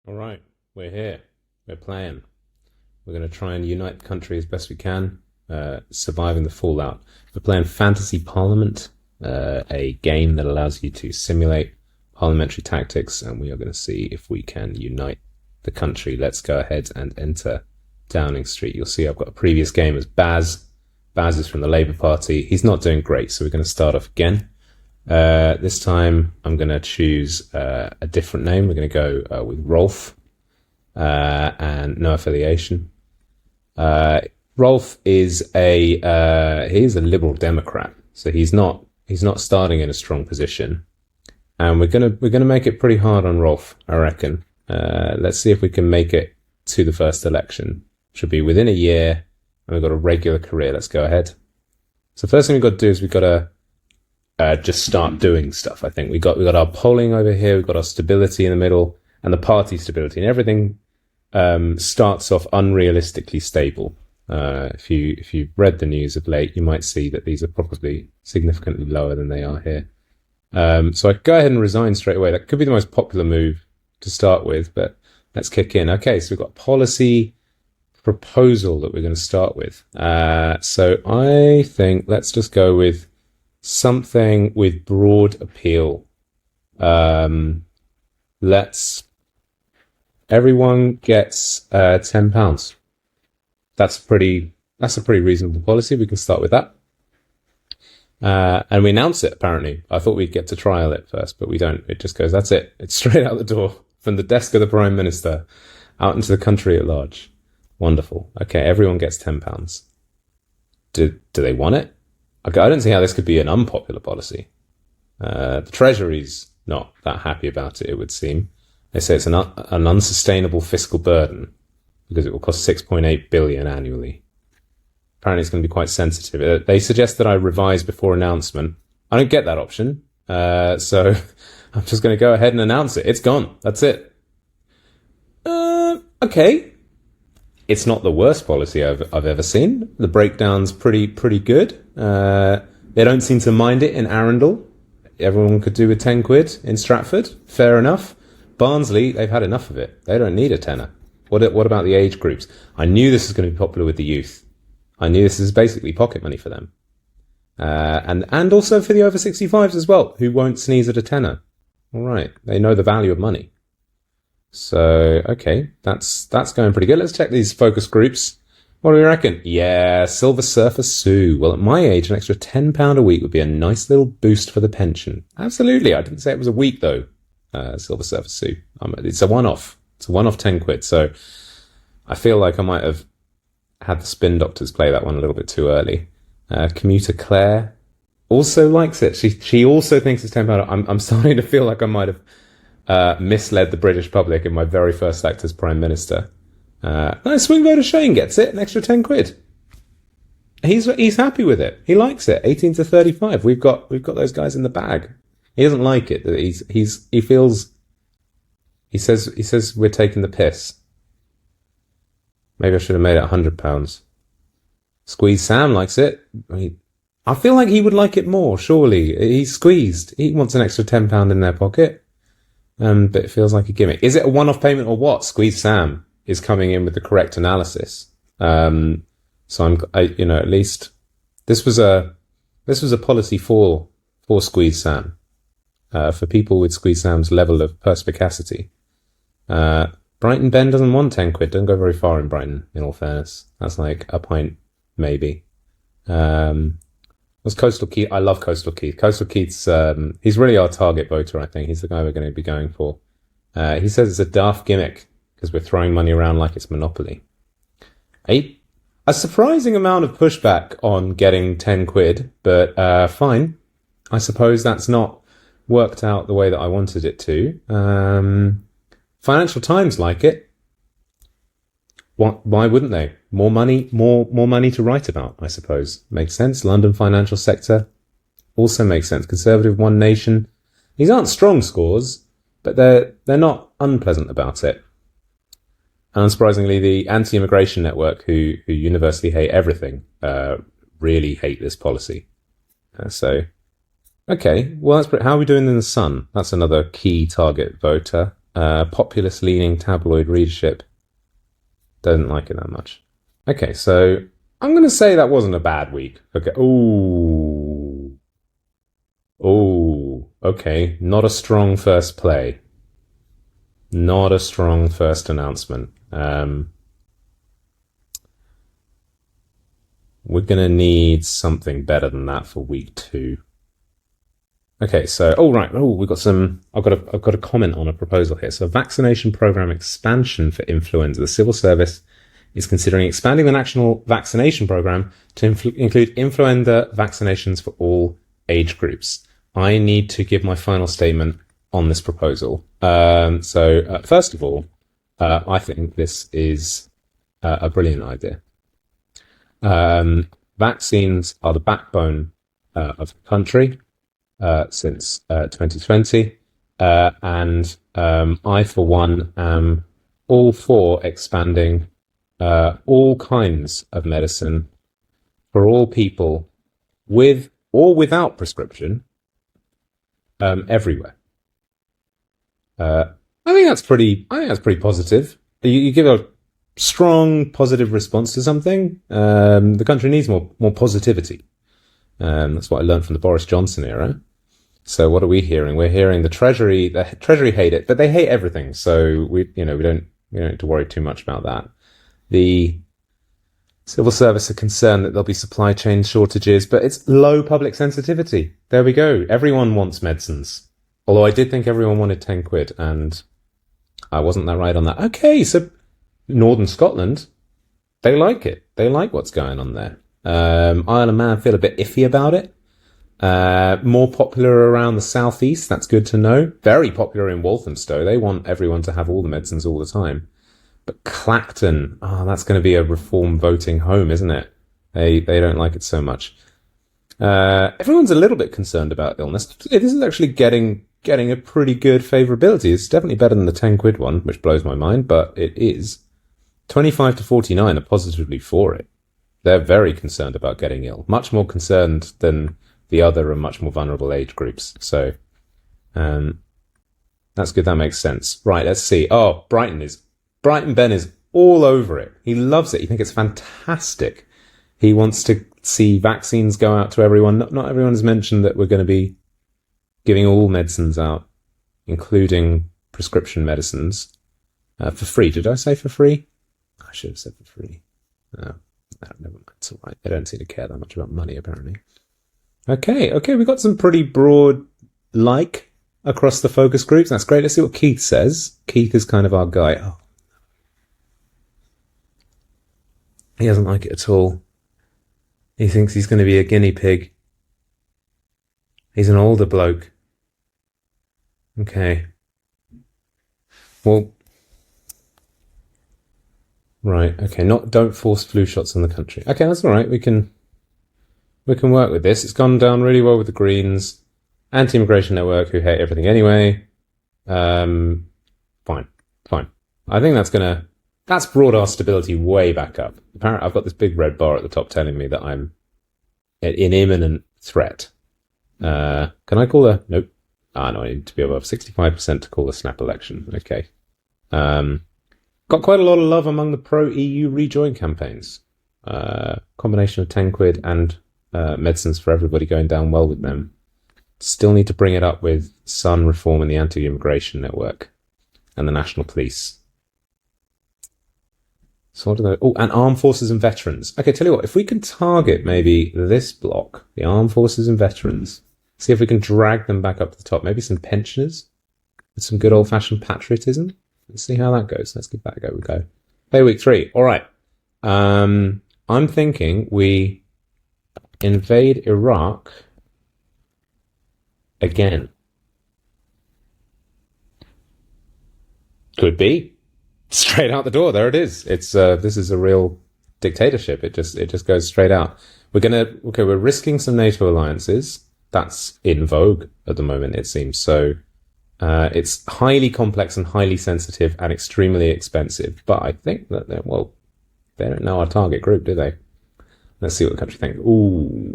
All right, we're here. We're playing. We're going to try and unite the country as best we can, surviving the fallout. We're playing Fantasy Parliament, a game that allows you to simulate parliamentary tactics, and we are going to see if we can unite the country. Let's go ahead and enter Downing Street. You'll see I've got a previous game as Baz. Baz is from the Labour Party. He's not doing great, so we're going to start off again. This time I'm going to choose a different name. We're going to go with Rolf, and no affiliation. Rolf is he's a Liberal Democrat, so he's not starting in a strong position, and we're gonna make it pretty hard on Rolf, I reckon. Let's see if we can make it to the first election. Should be within a year, and we've got a regular career. Let's go ahead. So first thing we've got to do is we've got to just start doing stuff. I think we got our polling over here, we've got our stability in the middle, and the party stability, and everything starts off unrealistically stable. If you've read the news of late, you might see that these are probably significantly lower than they are here. So I could go ahead and resign straight away. That could be the most popular move to start with, but let's kick in. Okay, so we've got policy proposal that we're going to start with. So I think let's just go with something with broad appeal. Everyone gets £10. That's a pretty reasonable policy. We can start with that. And we announce it, apparently. I thought we'd get to trial it first, but we don't. It just goes, that's it. It's straight out the door from the desk of the Prime Minister out into the country at large. Wonderful. Okay, everyone gets £10. Do they want it? Okay, I don't see how this could be an unpopular policy. The Treasury's not that happy about it, it would seem. They say it's an unsustainable fiscal burden because it will cost 6.8 billion annually. Apparently it's going to be quite sensitive. They suggest that I revise before announcement. I don't get that option. So I'm just going to go ahead and announce it. It's gone. That's it. Okay. It's not the worst policy I've ever seen. The breakdown's pretty good. They don't seem to mind it in Arundel. Everyone could do with 10 quid in Stratford. Fair enough. Barnsley, they've had enough of it. They don't need a tenner. What about the age groups? I knew this was going to be popular with the youth. I knew this is basically pocket money for them. And also for the over 65s as well, who won't sneeze at a tenner. All right. They know the value of money. So, okay, that's going pretty good. Let's check these focus groups. What do we reckon? Yeah, Silver Surfer Sue. Well, at my age, an extra £10 a week would be a nice little boost for the pension. Absolutely. I didn't say it was a week, though, Silver Surfer Sue. It's a one-off. It's a one-off 10 quid. So I feel like I might have had the spin doctors play that one a little bit too early. Commuter Claire also likes it. She also thinks it's £10. I'm starting to feel like I might have misled the British public in my very first act as Prime Minister. Swing voter Shane gets it, an extra 10 quid. He's happy with it. He likes it. 18 to 35. We've got those guys in the bag. He doesn't like it. He says we're taking the piss. Maybe I should have made it £100. Squeeze Sam likes it. I feel like he would like it more, surely. He's squeezed. He wants an extra £10 in their pocket. But it feels like a gimmick. Is it a one-off payment or what? Squeeze Sam is coming in with the correct analysis. So at least this was a policy for Squeeze Sam, for people with Squeeze Sam's level of perspicacity. Brighton Ben doesn't want 10 quid. Don't go very far in Brighton, in all fairness. That's like a pint, maybe. Was Coastal Keith? I love Coastal Keith. Coastal Keith's, he's really our target voter, I think. He's the guy we're going to be going for. He says it's a daft gimmick because we're throwing money around like it's Monopoly. A surprising amount of pushback on getting 10 quid, but fine. I suppose that's not worked out the way that I wanted it to. Financial Times like it. Why wouldn't they? More money to write about, I suppose. Makes sense. London financial sector also makes sense. Conservative One Nation. These aren't strong scores, but they're not unpleasant about it. And unsurprisingly, the anti-immigration network, who universally hate everything, really hate this policy. Okay. Well, how are we doing in the Sun? That's another key target voter. populist-leaning tabloid readership doesn't like it that much. Okay, so I'm going to say that wasn't a bad week. Okay. Ooh. Ooh. Okay. Not a strong first play. Not a strong first announcement. We're going to need something better than that for week 2. Okay, so we've got some. I've got a comment on a proposal here. So, vaccination program expansion for influenza. The civil service is considering expanding the national vaccination program to include influenza vaccinations for all age groups. I need to give my final statement on this proposal. First of all, I think this is a brilliant idea. Vaccines are the backbone of the country since 2020, and I, for one, am all for expanding all kinds of medicine for all people, with or without prescription, everywhere. I think that's pretty positive. You give a strong positive response to something. The country needs more positivity. That's what I learned from the Boris Johnson era. So what are we hearing? We're hearing the Treasury hate it, but they hate everything. So we don't have to worry too much about that. The civil service are concerned that there'll be supply chain shortages, but it's low public sensitivity. There we go. Everyone wants medicines. Although I did think everyone wanted 10 quid, and I wasn't that right on that. Okay, so Northern Scotland, they like it. They like what's going on there. Isle of Man feel a bit iffy about it. More popular around the southeast. That's good to know. Very popular in Walthamstow. They want everyone to have all the medicines all the time. But Clacton, that's going to be a reform voting home, isn't it? They don't like it so much. Everyone's a little bit concerned about illness. This is actually getting a pretty good favourability. It's definitely better than the 10 quid one, which blows my mind, but it is. 25 to 49 are positively for it. They're very concerned about getting ill. Much more concerned than the other and much more vulnerable age groups. So, that's good. That makes sense. Right, let's see. Oh, Brighton Ben is all over it. He loves it. He thinks it's fantastic. He wants to see vaccines go out to everyone. Not everyone has mentioned that we're going to be giving all medicines out, including prescription medicines, for free. Did I say for free? I should have said for free. No, never mind. It's all right. They don't seem to care that much about money, apparently. Okay, we've got some pretty broad across the focus groups. That's great. Let's see what Keith says. Keith is kind of our guy. Oh, he doesn't like it at all. He thinks he's going to be a guinea pig. He's an older bloke. Okay. Well, right. Okay. Don't force flu shots on the country. Okay, that's all right. We can work with this. It's gone down really well with the Greens, anti-immigration network who hate everything anyway. Fine. I think that's brought our stability way back up. Apparently, I've got this big red bar at the top telling me that I'm in imminent threat. Can I call a... Nope. No, I need to be above 65% to call a snap election. Okay. Got quite a lot of love among the pro-EU rejoin campaigns. Combination of 10 quid and medicines for everybody going down well with them. Still need to bring it up with Sun reform and the anti-immigration network and the National Police. So what do they... Oh, and armed forces and veterans. Okay, tell you what, if we can target maybe this block, the armed forces and veterans, see if we can drag them back up to the top. Maybe some pensioners with some good old-fashioned patriotism. Let's see how that goes. Let's give that a go. We go. Play week 3. All right. I'm thinking we invade Iraq again. Could be. Straight out the door. There it is. It's this is a real dictatorship. It just goes straight out. We're risking some NATO alliances. That's in vogue at the moment, it seems. So it's highly complex and highly sensitive and extremely expensive. But I think that they don't know our target group, do they? Let's see what the country thinks. Ooh.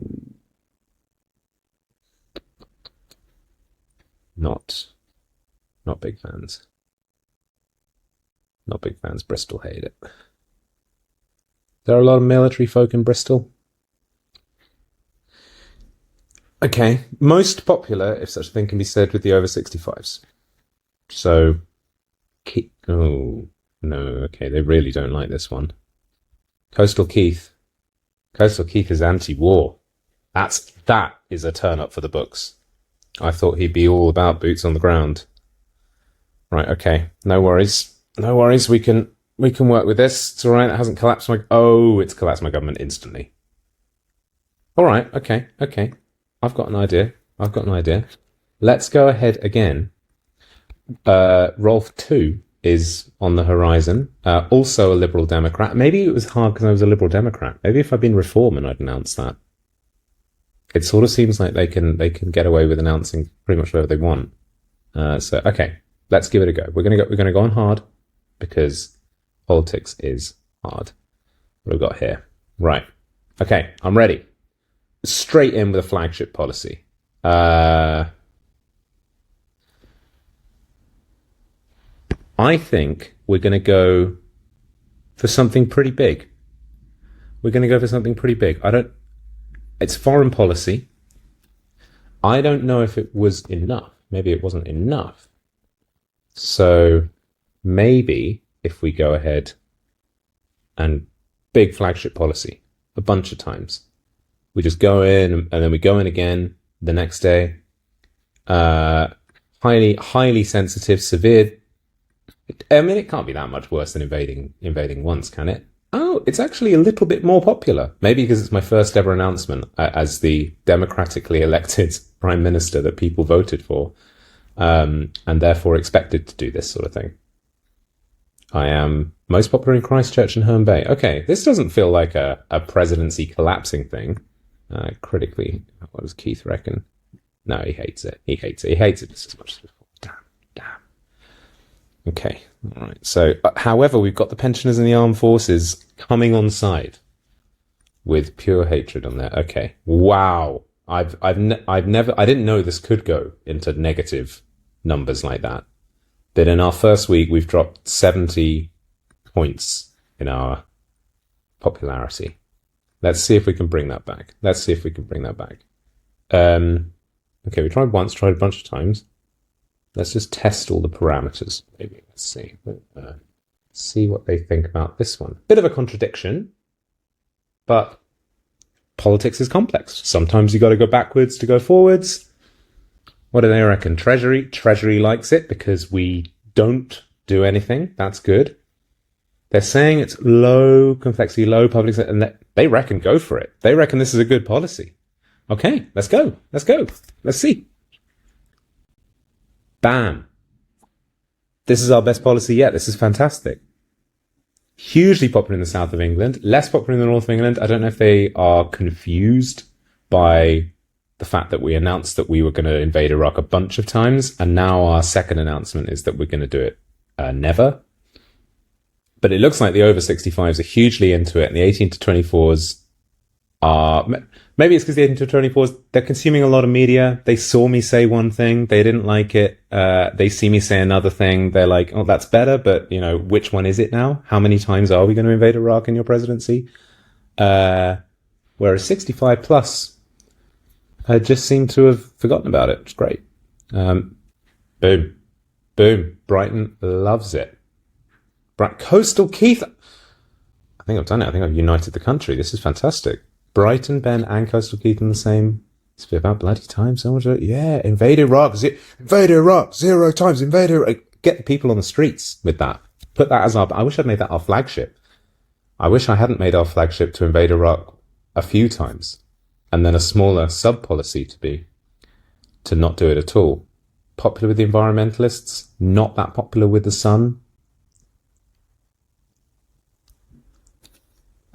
Not big fans. Not big fans. Bristol hate it. There are a lot of military folk in Bristol. Okay, most popular, if such a thing can be said, with the over 65s. So, oh, no, okay, they really don't like this one. Coastal Keith. Coastal Keith is anti-war. That is a turn up for the books. I thought he'd be all about boots on the ground. Right, okay, no worries. No worries, we can work with this. It's alright, it hasn't collapsed it's collapsed my government instantly. Alright, okay. I've got an idea. Let's go ahead again. Rolf 2 is on the horizon. Also a Liberal Democrat. Maybe it was hard because I was a Liberal Democrat. Maybe if I'd been Reform and I'd announced that. It sort of seems like they can get away with announcing pretty much whatever they want. So okay, let's give it a go. We're gonna go on hard because politics is hard. What have we got here? Right. Okay, I'm ready. Straight in with a flagship policy. I think we're going to go for something pretty big. It's foreign policy. I don't know if it was enough. Maybe it wasn't enough. So maybe if we go ahead and big flagship policy a bunch of times. We just go in and then we go in again the next day. Highly sensitive, severe. I mean, it can't be that much worse than invading once, can it? Oh, it's actually a little bit more popular. Maybe because it's my first ever announcement as the democratically elected prime minister that people voted for, and therefore expected to do this sort of thing. I am most popular in Christchurch and Herne Bay. Okay, this doesn't feel like a presidency collapsing thing. Critically, what does Keith reckon? No, he hates it. He hates it just as much as before. Damn. Okay, all right. So, however, we've got the pensioners and the armed forces coming on side with pure hatred on there. Okay, wow. I didn't know this could go into negative numbers like that. But in our first week, we've dropped 70 points in our popularity. Let's see if we can bring that back. Okay, we tried once, tried a bunch of times. Let's just test all the parameters. Maybe let's see. See what they think about this one. Bit of a contradiction, but politics is complex. Sometimes you got to go backwards to go forwards. What do they reckon? Treasury likes it because we don't do anything. That's good. They're saying it's low complexity, low public, and they reckon go for it. They reckon this is a good policy. Okay, let's go. Let's see. Bam. This is our best policy yet. This is fantastic. Hugely popular in the south of England, less popular in the north of England. I don't know if they are confused by the fact that we announced that we were going to invade Iraq a bunch of times, and now our second announcement is that we're going to do it never. But it looks like the over 65s are hugely into it, and the 18 to 24s are... Maybe it's because the 18 to 24s, they're consuming a lot of media. They saw me say one thing, they didn't like it. They see me say another thing, they're like, oh, that's better, but, which one is it now? How many times are we going to invade Iraq in your presidency? Whereas 65 plus just seem to have forgotten about it. It's great. Boom. Brighton loves it. Coastal Keith. I think I've done it. I think I've united the country. This is fantastic. Brighton, Ben, and Coastal Keith in the same. It's about bloody time. So much. Yeah, invade Iraq. Invade Iraq 0 times. Invade Iraq. Get the people on the streets with that. Put that as our. I wish I'd made that our flagship. I wish I hadn't made our flagship to invade Iraq a few times, and then a smaller sub policy to not do it at all. Popular with the environmentalists. Not that popular with the Sun.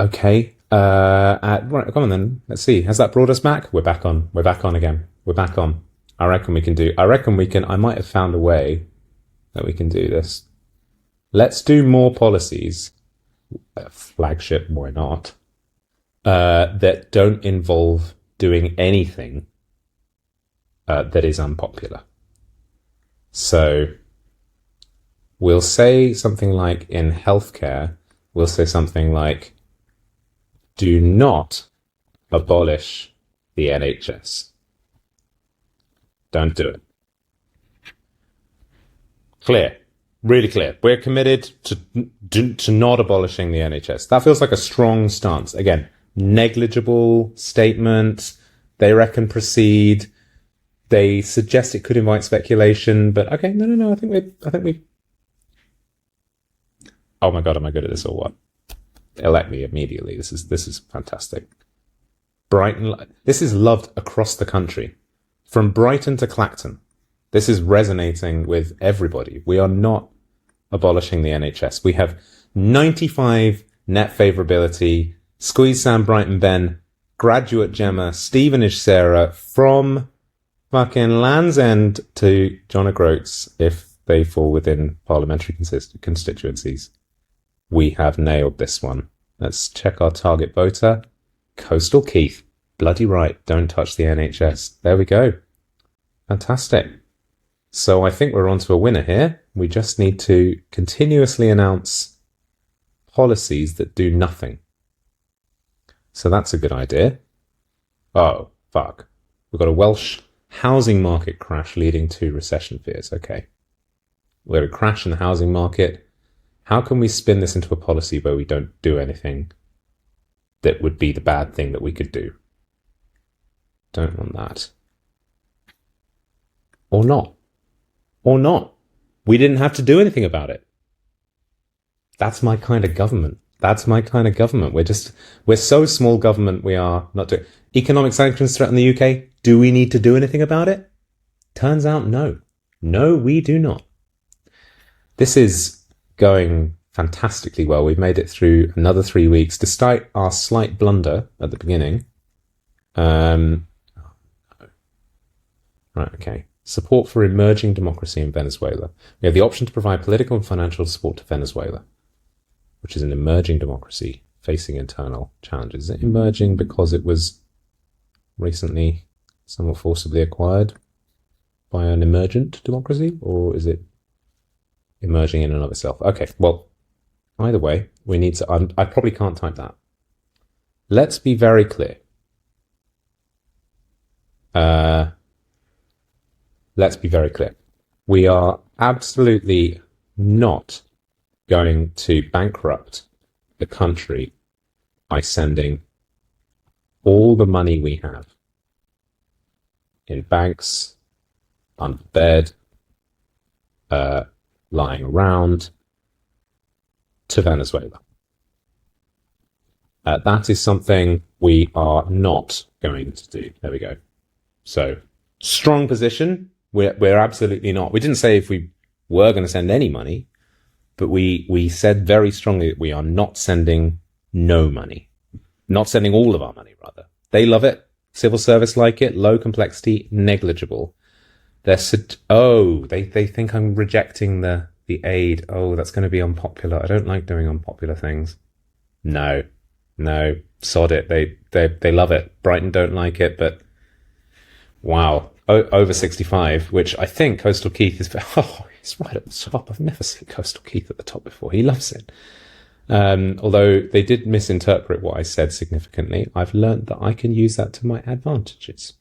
Okay. Right, come on then. Let's see. Has that brought us back? We're back on again. I reckon we can. I might have found a way that we can do this. Let's do more policies. Flagship, why not? That don't involve doing anything that is unpopular. So we'll say something like in healthcare, we'll say something like, do not abolish the NHS. Don't do it. Clear. Really clear. We're committed to not abolishing the NHS. That feels like a strong stance. Again, negligible statement. They reckon proceed. They suggest it could invite speculation, but okay, no. I think we. Oh my God, am I good at this or what? Elect me immediately. This is fantastic. Brighton. This is loved across the country, from Brighton to Clacton. This is resonating with everybody. We are not abolishing the NHS. We have 95 net favourability. Squeeze Sam, Brighton Ben, Graduate Gemma, Stevenage Sarah, from fucking Land's End to John O'Groats, if they fall within parliamentary constituencies. We have nailed this one. Let's check our target voter. Coastal Keith. Bloody right. Don't touch the NHS. There we go. Fantastic. So I think we're on to a winner here. We just need to continuously announce policies that do nothing. So that's a good idea. Oh, fuck. We've got a Welsh housing market crash leading to recession fears. Okay. We're going to crash in the housing market. How can we spin this into a policy where we don't do anything that would be the bad thing that we could do? Don't want that. Or not. Or not. We didn't have to do anything about it. That's my kind of government. That's my kind of government. We're so small government, we are not doing. Economic sanctions threaten the UK. Do we need to do anything about it? Turns out no. No, we do not. This is going fantastically well. We've made it through another 3 weeks, despite our slight blunder at the beginning. Right, okay. Support for emerging democracy in Venezuela. We have the option to provide political and financial support to Venezuela, which is an emerging democracy facing internal challenges. Is it emerging because it was recently somewhat forcibly acquired by an emergent democracy, or is it emerging in and of itself? Okay, well, either way, we need to... I probably can't type that. Let's be very clear. Let's be very clear. We are absolutely not going to bankrupt the country by sending all the money we have in banks, under bed, lying around, to Venezuela. That is something we are not going to do. There we go. So, strong position. We're absolutely not. We didn't say if we were going to send any money, but we said very strongly that we are not sending no money. Not sending all of our money, rather. They love it. Civil service like it. Low complexity, negligible. They think I'm rejecting the aid. Oh, that's going to be unpopular. I don't like doing unpopular things. No, sod it. They love it. Brighton don't like it, but wow. Over 65, which I think Coastal Keith is... Oh, he's right at the top. I've never seen Coastal Keith at the top before. He loves it. Although they did misinterpret what I said significantly, I've learned that I can use that to my advantages.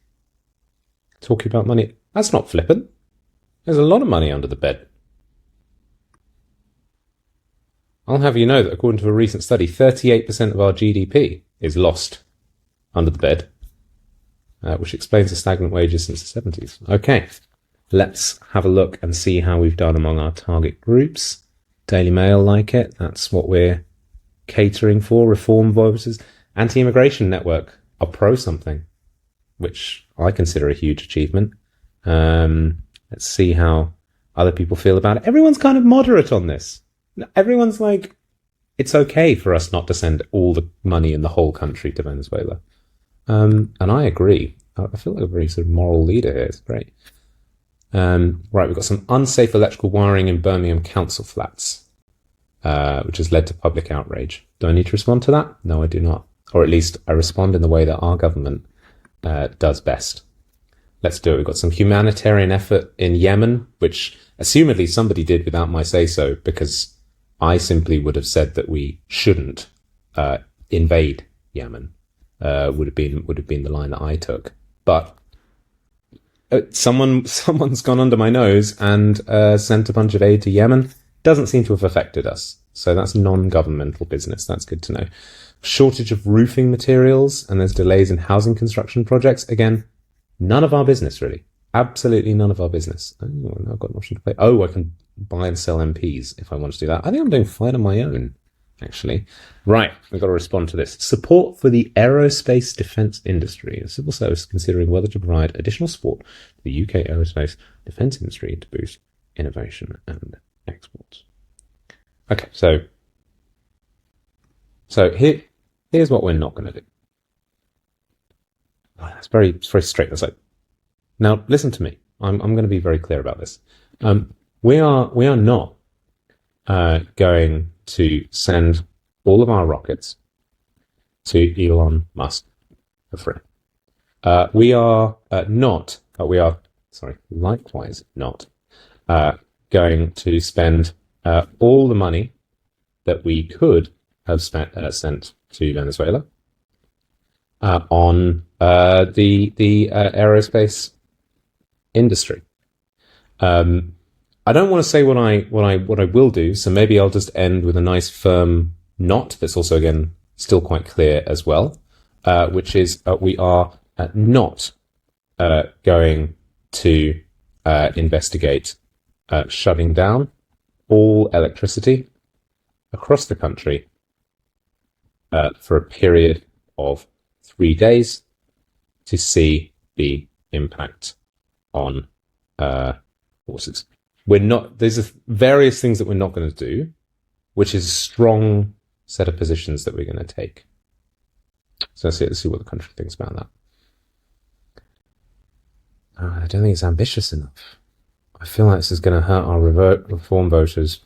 Talking about money, that's not flippant. There's a lot of money under the bed. I'll have you know that according to a recent study, 38% of our GDP is lost under the bed. Which explains the stagnant wages since the 70s. Okay, let's have a look and see how we've done among our target groups. Daily Mail like it. That's what we're catering for. Reform voters. Anti-immigration network are pro something, which I consider a huge achievement. Let's see how other people feel about it. Everyone's kind of moderate on this. Everyone's like, it's okay for us not to send all the money in the whole country to Venezuela. And I agree. I feel like a very sort of moral leader here. It's great. Right, we've got some unsafe electrical wiring in Birmingham council flats, which has led to public outrage. Do I need to respond to that? No, I do not. Or at least I respond in the way that our government does best. Let's do it. We've got some humanitarian effort in Yemen, which assumedly somebody did without my say-so, because I simply would have said that we shouldn't invade Yemen. Would have been the line that I took. But someone's gone under my nose and sent a bunch of aid to Yemen. Doesn't seem to have affected us. So that's non-governmental business. That's good to know. Shortage of roofing materials, and there's delays in housing construction projects. Again, none of our business, really. Absolutely none of our business. Oh, I've got an option to pay. Oh, I can buy and sell MPs if I want to do that. I think I'm doing fine on my own, actually. Right, we've got to respond to this. Support for the aerospace defence industry. The civil service is considering whether to provide additional support to the UK aerospace defence industry to boost innovation and exports. Okay, so here's what we're not going to do. Oh, it's very straight. That's like, now listen to me. I'm going to be very clear about this. We are not going to send all of our rockets to Elon Musk for free. We are likewise not going to spend all the money that we could have sent to Venezuela on the aerospace industry. I don't want to say what I will do, so maybe I'll just end with a nice firm not that's also again still quite clear as well, which is we are not going to investigate shutting down all electricity across the country for a period of 3 days to see the impact on horses. There's various things that we're not going to do, which is a strong set of positions that we're going to take. So let's see what the country thinks about that. I don't think it's ambitious enough. I feel like this is going to hurt our reform voters.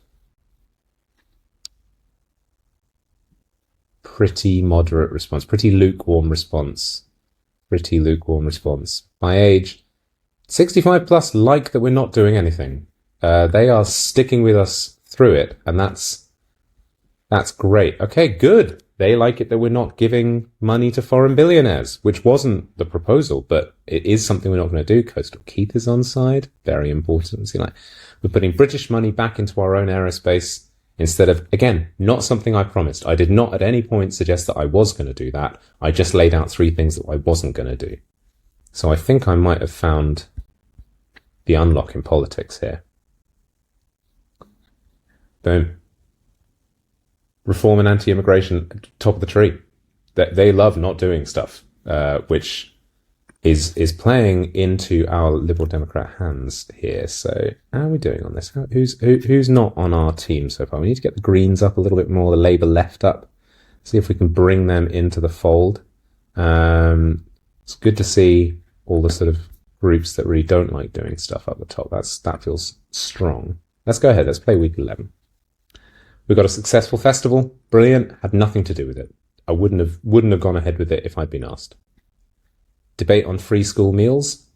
Pretty moderate response, pretty lukewarm response. My age, 65 plus, like that we're not doing anything. They are sticking with us through it, and that's great. Okay, good. They like it that we're not giving money to foreign billionaires, which wasn't the proposal, but it is something we're not going to do. Coastal Keith is on side. Very important. See, like, we're putting British money back into our own aerospace instead of, again, not something I promised. I did not at any point suggest that I was going to do that. I just laid out 3 things that I wasn't going to do. So I think I might have found the unlock in politics here. Boom. Reform and anti-immigration, top of the tree. They love not doing stuff, which is playing into our Liberal Democrat hands here. So how are we doing on this? Who's not on our team so far? We need to get the Greens up a little bit more, the Labour left up. See if we can bring them into the fold. It's good to see all the sort of groups that really don't like doing stuff up the top. That feels strong. Let's go ahead. Let's play week 11. We got a successful festival. Brilliant. Had nothing to do with it. I wouldn't have gone ahead with it if I'd been asked. Debate on free school meals.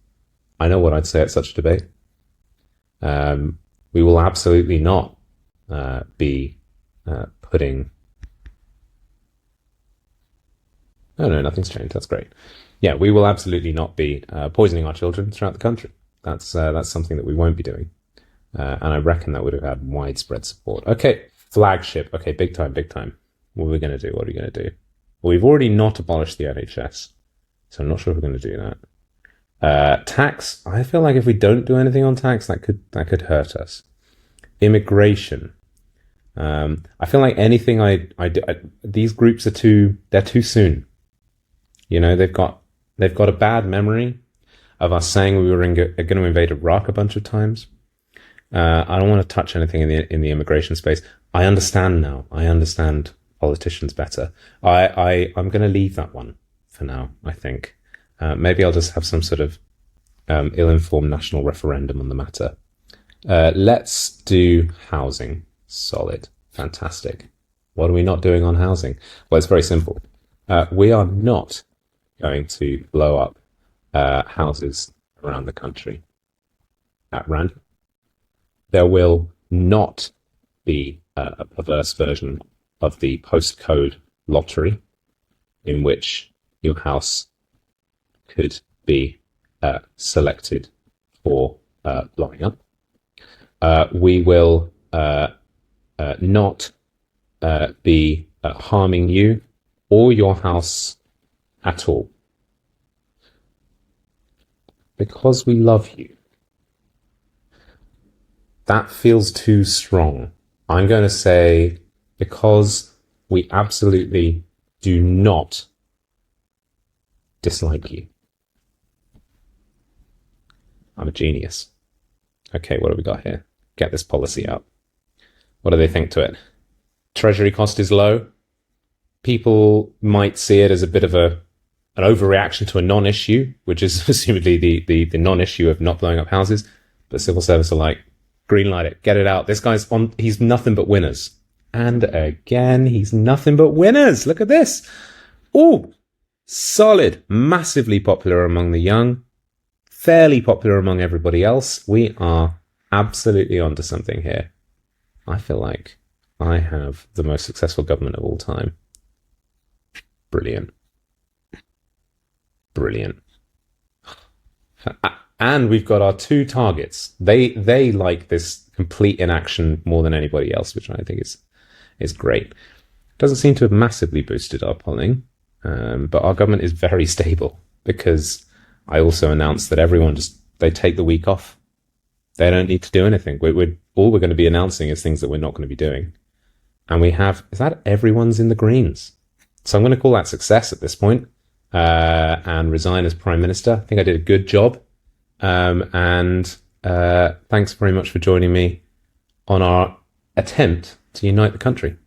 I know what I'd say at such a debate. We will absolutely not be putting... Oh no, nothing's changed. That's great. Yeah, we will absolutely not be poisoning our children throughout the country. That's something that we won't be doing. And I reckon that would have had widespread support. Okay, flagship. Okay, big time. What are we going to do? What are we going to do? Well, we've already not abolished the NHS, so I'm not sure if we're going to do that. Tax. I feel like if we don't do anything on tax, that could hurt us. Immigration. I feel like anything these groups are too soon. You know, they've got a bad memory of us saying we were going to invade Iraq a bunch of times. I don't want to touch anything in the immigration space. I understand now. I understand politicians better. I'm going to leave that one for now, I think. Maybe I'll just have some sort of ill-informed national referendum on the matter. Let's do housing. Solid. Fantastic. What are we not doing on housing? Well, it's very simple. We are not going to blow up houses around the country at random. There will not be a perverse version of the postcode lottery in which your house could be selected for blowing up. We will not be harming you or your house at all. Because we love you. That feels too strong. I'm going to say because we absolutely do not dislike you. I'm a genius. Okay, what have we got here? Get this policy out. What do they think to it? Treasury cost is low. People might see it as a bit of an overreaction to a non-issue, which is presumably the non-issue of not blowing up houses. But civil service are like, green light it, get it out. This guy's on, he's nothing but winners. And again, he's nothing but winners. Look at this. Oh, solid, massively popular among the young, fairly popular among everybody else. We are absolutely onto something here. I feel like I have the most successful government of all time. Brilliant. Brilliant. And we've got our two targets. They like this complete inaction more than anybody else, which I think is great. Doesn't seem to have massively boosted our polling, but our government is very stable because I also announced that everyone they take the week off. They don't need to do anything. All we're going to be announcing is things that we're not going to be doing. And is that everyone's in the Greens? So I'm going to call that success at this point, and resign as Prime Minister. I think I did a good job. And thanks very much for joining me on our attempt to unite the country.